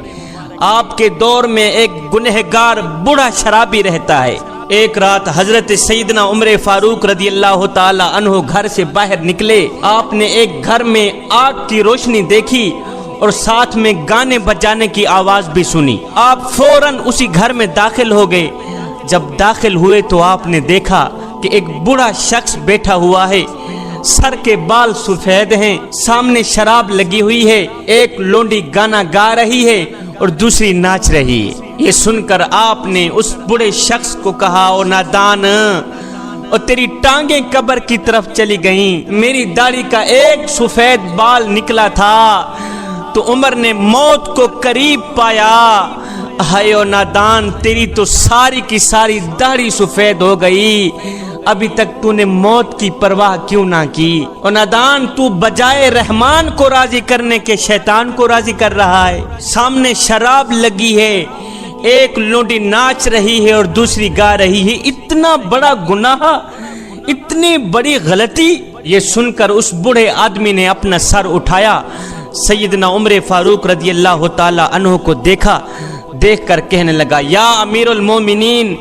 آپ کے دور میں ایک گنہگار بوڑھا شرابی رہتا ہے۔ ایک رات حضرت سیدنا عمر فاروق رضی اللہ تعالی عنہ گھر سے باہر نکلے۔ آپ نے ایک گھر میں آگ کی روشنی دیکھی اور ساتھ میں گانے بجانے کی آواز بھی سنی۔ آپ فوراً اسی گھر میں داخل ہو گئے۔ جب داخل ہوئے تو آپ نے دیکھا کہ ایک بوڑھا شخص بیٹھا ہوا ہے، سر کے بال سفید ہیں، سامنے شراب لگی ہوئی ہے، ایک لونڈی گانا گا رہی ہے اور دوسری ناچ رہی ہے۔ یہ سن کر آپ نے اس بڑے شخص کو کہا او نادان، اور تیری ٹانگیں قبر کی طرف چلی گئیں، میری داڑھی کا ایک سفید بال نکلا تھا تو عمر نے موت کو قریب پایا۔ ہائے او نادان، تیری تو ساری کی ساری داڑھی سفید ہو گئی، ابھی تک تو نے موت کی پرواہ کیوں نہ کی؟ اور نادان، تو بجائے رحمان کو راضی کرنے کے شیطان کو راضی کر رہا ہے۔ سامنے شراب لگی ہے، ایک لونڈی ناچ رہی ہے اور دوسری گا رہی ہے، اتنا بڑا گناہ، اتنی بڑی غلطی۔ یہ سن کر اس بوڑھے آدمی نے اپنا سر اٹھایا، سیدنا عمر فاروق رضی اللہ تعالی عنہ کو دیکھا، دیکھ کر کہنے لگا یا امیر المومنین،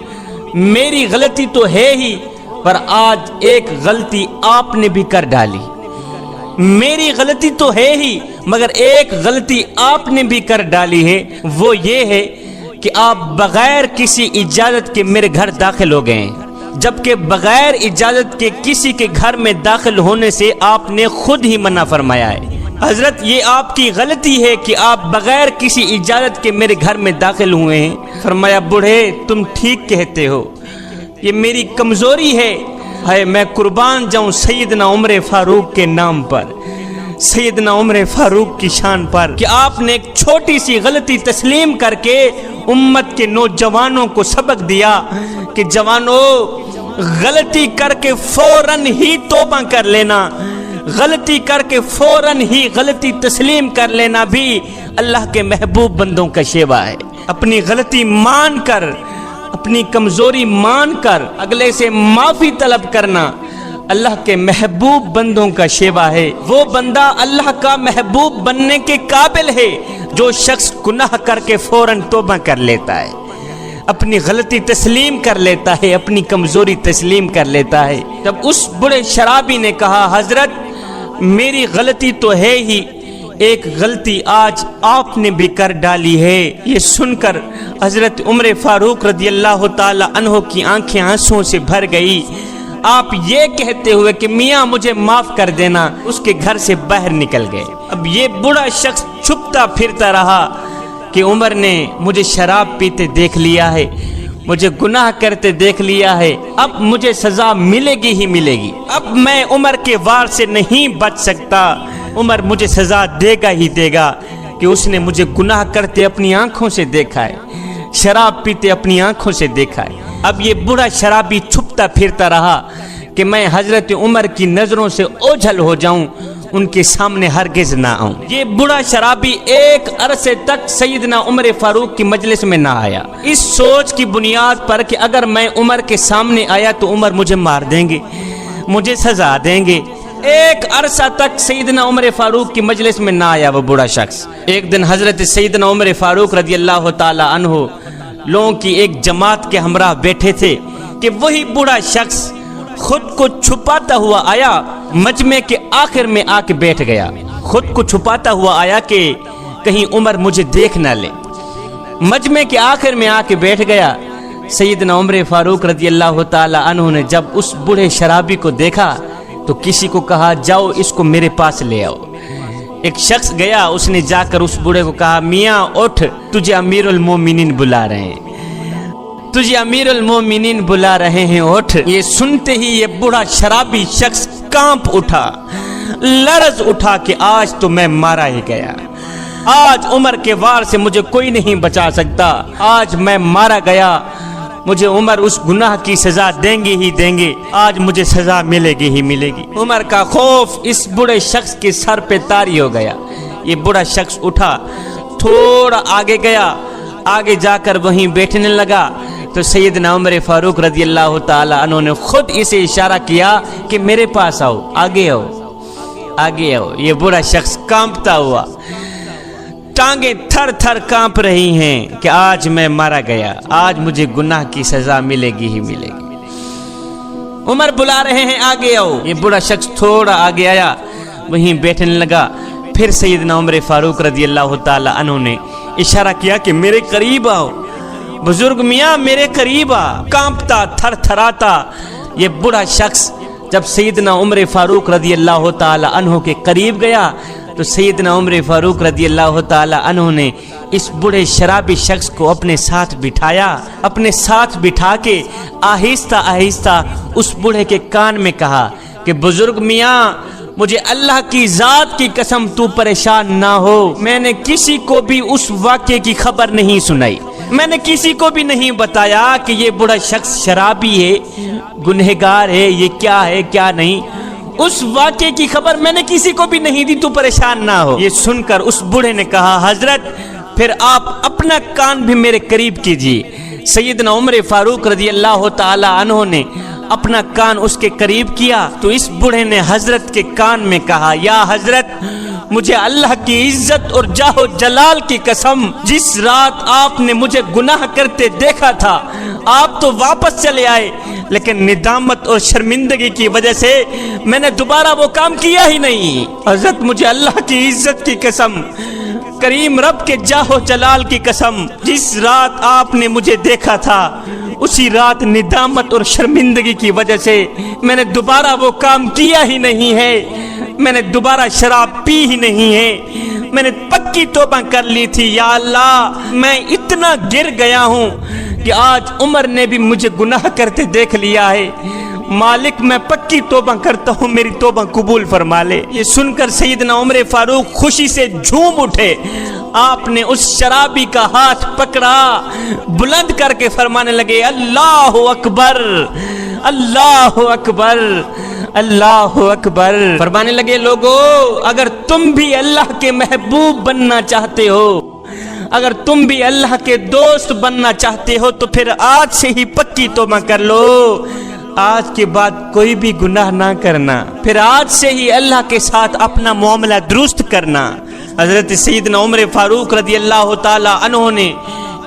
میری غلطی تو ہے ہی، پر آج ایک غلطی آپ نے بھی کر ڈالی۔ میری غلطی تو ہے ہی مگر ایک غلطی آپ نے بھی کر ڈالی ہے، وہ یہ ہے کہ آپ بغیر کسی اجازت کے میرے گھر داخل ہو گئے ہیں، جبکہ بغیر اجازت کے کسی کے گھر میں داخل ہونے سے آپ نے خود ہی منع فرمایا ہے۔ حضرت یہ آپ کی غلطی ہے کہ آپ بغیر کسی اجازت کے میرے گھر میں داخل ہوئے ہیں۔ فرمایا بوڑھے تم ٹھیک کہتے ہو، یہ میری کمزوری ہے، میں قربان جاؤں سیدنا عمر فاروق کے نام پر، سیدنا عمر فاروق کی شان پر، کہ آپ نے ایک چھوٹی سی غلطی تسلیم کر کے امت کے نوجوانوں کو سبق دیا کہ جوانوں، غلطی کر کے فوراً ہی توبہ کر لینا، غلطی کر کے فوراً ہی غلطی تسلیم کر لینا بھی اللہ کے محبوب بندوں کا شیوا ہے۔ اپنی غلطی مان کر، اپنی کمزوری مان کر اگلے سے معافی طلب کرنا اللہ کے محبوب بندوں کا شیوا ہے۔ وہ بندہ اللہ کا محبوب بننے کے قابل ہے جو شخص گناہ کر کے فوراً توبہ کر لیتا ہے، اپنی غلطی تسلیم کر لیتا ہے، اپنی کمزوری تسلیم کر لیتا ہے۔ جب اس بڑے شرابی نے کہا حضرت میری غلطی تو ہے ہی، ایک غلطی آج آپ نے بھی کر ڈالی ہے۔ یہ سن کر حضرت عمر فاروق رضی اللہ تعالی عنہ کی آنکھیں آنسوں سے بھر گئی۔ آپ یہ کہتے ہوئے کہ میاں مجھے معاف کر دینا، اس کے گھر سے باہر نکل گئے۔ اب یہ بڑا شخص چھپتا پھرتا رہا کہ عمر نے مجھے شراب پیتے دیکھ لیا ہے، مجھے گناہ کرتے دیکھ لیا ہے، اب مجھے سزا ملے گی ہی ملے گی، اب میں عمر کے وار سے نہیں بچ سکتا، عمر مجھے سزا دے گا ہی دے گا کہ اس نے مجھے گناہ کرتے اپنی آنکھوں سے دیکھا ہے، شراب پیتے اپنی آنکھوں سے دیکھا ہے۔ اب یہ بڑا شرابی چھپتا پھرتا رہا کہ میں حضرت عمر کی نظروں سے اوجھل ہو جاؤں، ان کے سامنے ہرگز نہ آؤں۔ یہ بڑا شرابی ایک عرصے تک سیدنا عمر فاروق کی مجلس میں نہ آیا، اس سوچ کی بنیاد پر کہ اگر میں عمر کے سامنے آیا تو عمر مجھے مار دیں گے، مجھے سزا دیں گے۔ ایک عرصہ تک سیدنا عمر فاروق کی مجلس میں نہ آیا وہ بڑا شخص۔ ایک دن حضرت سیدنا عمر فاروق رضی اللہ تعالی عنہ لوگوں کی ایک جماعت کے ہمراہ بیٹھے تھے کہ وہی بڑا شخص خود کو چھپاتا ہوا آیا، مجمع کے آخر میں آ کے بیٹھ گیا، خود کو چھپاتا ہوا آیا کہ کہیں عمر مجھے دیکھ نہ لے، مجمع کے آخر میں آ کے بیٹھ گیا۔ سیدنا عمر فاروق رضی اللہ تعالی عنہ نے جب اس بوڑھے شرابی کو دیکھا تو کسی کو کہا جاؤ اس کو میرے پاس لے آؤ۔ ایک شخص گیا، اس نے جا کر اس بوڑھے کو کہا میاں اٹھ، تجھے امیر المومنین بلا رہے ہیں، تجھے امیر المومنین بلا رہے ہیں، اٹھ۔ یہ سنتے ہی یہ بوڑھا شرابی شخص کانپ اٹھا، لرز اٹھا کہ آج تو میں مارا ہی گیا، آج عمر کے وار سے مجھے کوئی نہیں بچا سکتا، آج میں مارا گیا، مجھے عمر اس گناہ کی سزا دیں گے ہی دیں گے، آج مجھے سزا ملے گی ہی ملے گی۔ عمر کا خوف اس بڑے شخص کے سر پہ طاری ہو گیا۔ یہ بڑا شخص اٹھا، تھوڑا آگے گیا، آگے جا کر وہیں بیٹھنے لگا تو سیدنا عمر فاروق رضی اللہ تعالی عنہ نے خود اسے اشارہ کیا کہ میرے پاس آؤ، آگے آؤ، آگے آؤ۔ یہ بڑا شخص کانپتا ہوا، ٹانگیں تھر تھر کانپ رہی ہیں کہ آج میں مارا گیا، آج مجھے گناہ کی سزا ملے گی ہی ملے گی۔ عمر بلا رہے ہیں آگے آؤ۔ یہ بڑا شخص تھوڑا آگے آیا، وہیں بیٹھنے لگا۔ پھر سیدنا عمر فاروق رضی اللہ تعالی عنہ نے اشارہ کیا کہ میرے قریب آؤ، بزرگ میاں میرے قریب آ۔ کانپتا تھر تھراتا یہ بڑا شخص جب سیدنا عمر فاروق رضی اللہ تعالی عنہ کے قریب گیا تو سیدنا عمر فاروق رضی اللہ تعالی عنہ نے اس بڑے شرابی شخص کو اپنے ساتھ بٹھایا، اپنے ساتھ بٹھا کے آہستہ آہستہ اس بڑھے کے کان میں کہا کہ بزرگ میاں مجھے اللہ کی ذات کی قسم تو پریشان نہ ہو، میں نے کسی کو بھی اس واقعے کی خبر نہیں سنائی، میں نے کسی کو بھی نہیں بتایا کہ یہ بڑا شخص شرابی ہے، گنہگار ہے، یہ کیا ہے کیا نہیں، اس واقعے کی خبر میں نے کسی کو بھی نہیں دی، تو پریشان نہ ہو۔ یہ سن کر اس بوڑھے نے کہا حضرت پھر آپ اپنا کان بھی میرے قریب کیجیے۔ سیدنا عمر فاروق رضی اللہ تعالی عنہ نے اپنا کان اس کے قریب کیا تو اس بوڑھے نے حضرت کے کان میں کہا یا حضرت مجھے اللہ کی عزت اور جاہ و جلال کی قسم، جس رات آپ نے مجھے گناہ کرتے دیکھا تھا آپ تو واپس چلے آئے، لیکن ندامت اور شرمندگی کی وجہ سے میں نے دوبارہ وہ کام کیا ہی نہیں۔ حضرت مجھے اللہ کی عزت کی قسم، کریم رب کے جاہ و جلال کی قسم، جس رات آپ نے مجھے دیکھا تھا اسی رات ندامت اور شرمندگی کی وجہ سے میں نے دوبارہ وہ کام کیا ہی نہیں ہے، میں نے دوبارہ شراب پی ہی نہیں ہے، میں نے پکی توبہ کر لی تھی۔ یا اللہ میں اتنا گر گیا ہوں کہ آج عمر نے بھی مجھے گناہ کرتے دیکھ لیا ہے، مالک میں پکی توبہ کرتا ہوں، میری توبہ قبول فرما لے۔ یہ سن کر سیدنا عمر فاروق خوشی سے جھوم اٹھے، آپ نے اس شرابی کا ہاتھ پکڑا، بلند کر کے فرمانے لگے اللہ اکبر، اللہ اکبر، اللہ اکبر۔ فرمانے لگے لوگو اگر تم بھی اللہ کے محبوب بننا چاہتے ہو، اگر تم بھی اللہ کے دوست بننا چاہتے ہو تو پھر آج سے ہی پکی توبہ کر لو، آج کے بعد کوئی بھی گناہ نہ کرنا، پھر آج سے ہی اللہ کے ساتھ اپنا معاملہ درست کرنا۔ حضرت سیدنا عمر فاروق رضی اللہ تعالی عنہ نے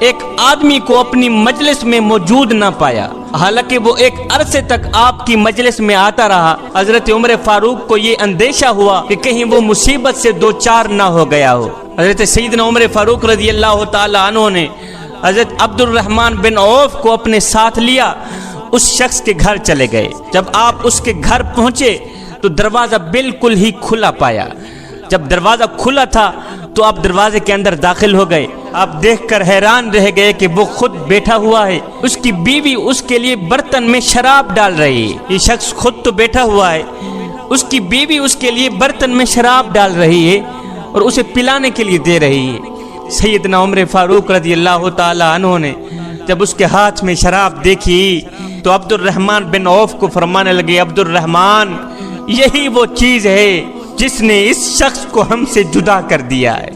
ایک آدمی کو اپنی مجلس میں موجود نہ پایا، حالانکہ وہ ایک عرصے تک آپ کی مجلس میں آتا رہا۔ حضرت عمر فاروق کو یہ اندیشہ ہوا کہ کہیں وہ مصیبت سے دو چار نہ ہو گیا ہو۔ حضرت سیدنا عمر فاروق رضی اللہ تعالی عنہ نے حضرت عبد الرحمن بن عوف کو اپنے ساتھ لیا، اس شخص کے گھر چلے گئے۔ جب آپ اس کے گھر پہنچے تو دروازہ بالکل ہی کھلا پایا۔ جب دروازہ کھلا تھا تو آپ دروازے کے اندر داخل ہو گئے۔ آپ دیکھ کر حیران رہ گئے کہ وہ خود بیٹھا ہوا ہے، اس کی بیوی اس کے لیے برتن میں شراب ڈال رہی ہے۔ یہ شخص خود تو بیٹھا ہوا ہے، اس کی بیوی اس کے لیے برتن میں شراب ڈال رہی ہے اور اسے پلانے کے لیے دے رہی ہے۔ سیدنا عمر فاروق رضی اللہ تعالی عنہ نے جب اس کے ہاتھ میں شراب دیکھی تو عبد الرحمن بن عوف کو فرمانے لگے، عبد الرحمن، یہی وہ چیز ہے جس نے اس شخص کو ہم سے جدا کر دیا ہے۔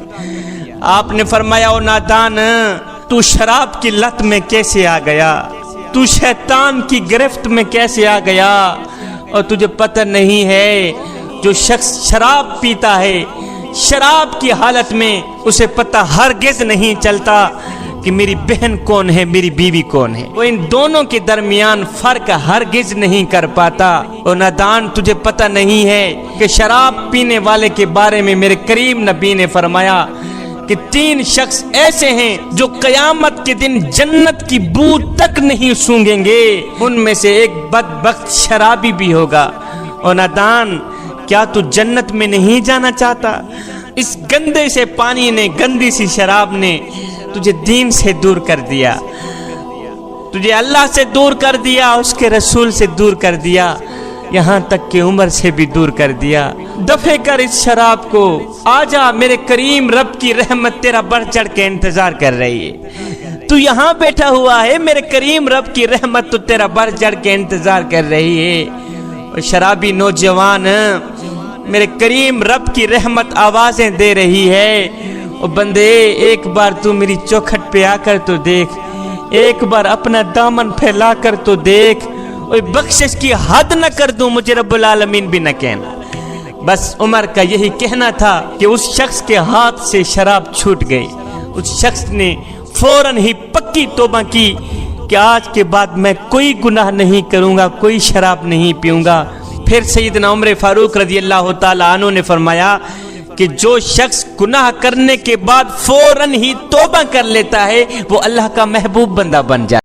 آپ نے فرمایا، او نادان، تو شراب کی لت میں کیسے آ گیا؟ تو شیطان کی گرفت میں کیسے آ گیا؟ اور تجھے پتہ نہیں ہے جو شخص شراب پیتا ہے، شراب کی حالت میں اسے پتہ ہرگز نہیں چلتا کہ میری بہن کون ہے، میری بیوی کون ہے۔ وہ ان دونوں کے درمیان فرق ہرگز نہیں کر پاتا۔ اور نادان، تجھے پتہ نہیں ہے کہ شراب پینے والے کے بارے میں میرے کریم نبی نے فرمایا کہ 3 شخص ایسے ہیں جو قیامت کے دن جنت کی بو تک نہیں سونگیں گے، ان میں سے ایک بدبخت شرابی بھی ہوگا۔ اور نادان، کیا تو جنت میں نہیں جانا چاہتا؟ اس گندے سے پانی نے، گندی سی شراب نے تجھے دین سے دور کر دیا، تجھے اللہ سے دور کر دیا، اس کے رسول سے دور کر دیا، یہاں تک کہ عمر سے بھی دور کر دیا۔ دفع کر اس شراب کو، آجا، میرے کریم رب کی رحمت تیرا بڑھ چڑھ کے انتظار کر رہی ہے۔ تو یہاں بیٹھا ہوا ہے، میرے کریم رب کی رحمت تو تیرا بڑھ چڑھ کے انتظار کر رہی ہے۔ اور شرابی نوجوان، میرے کریم رب کی رحمت آوازیں دے رہی ہے، اور بندے، ایک بار تو میری چوکھٹ پہ آ کر تو دیکھ، ایک بار اپنا دامن پھیلا کر تو دیکھ، اور بخشش کی حد نہ کر دوں، مجھے رب العالمین بھی نہ کہنا۔ بس عمر کا یہی کہنا تھا کہ اس شخص کے ہاتھ سے شراب چھوٹ گئی۔ اس شخص نے فوراً ہی پکی توبہ کی کہ آج کے بعد میں کوئی گناہ نہیں کروں گا، کوئی شراب نہیں پیوں گا۔ پھر سیدنا عمر فاروق رضی اللہ تعالی عنہ نے فرمایا کہ جو شخص گناہ کرنے کے بعد فوراً ہی توبہ کر لیتا ہے وہ اللہ کا محبوب بندہ بن جائے۔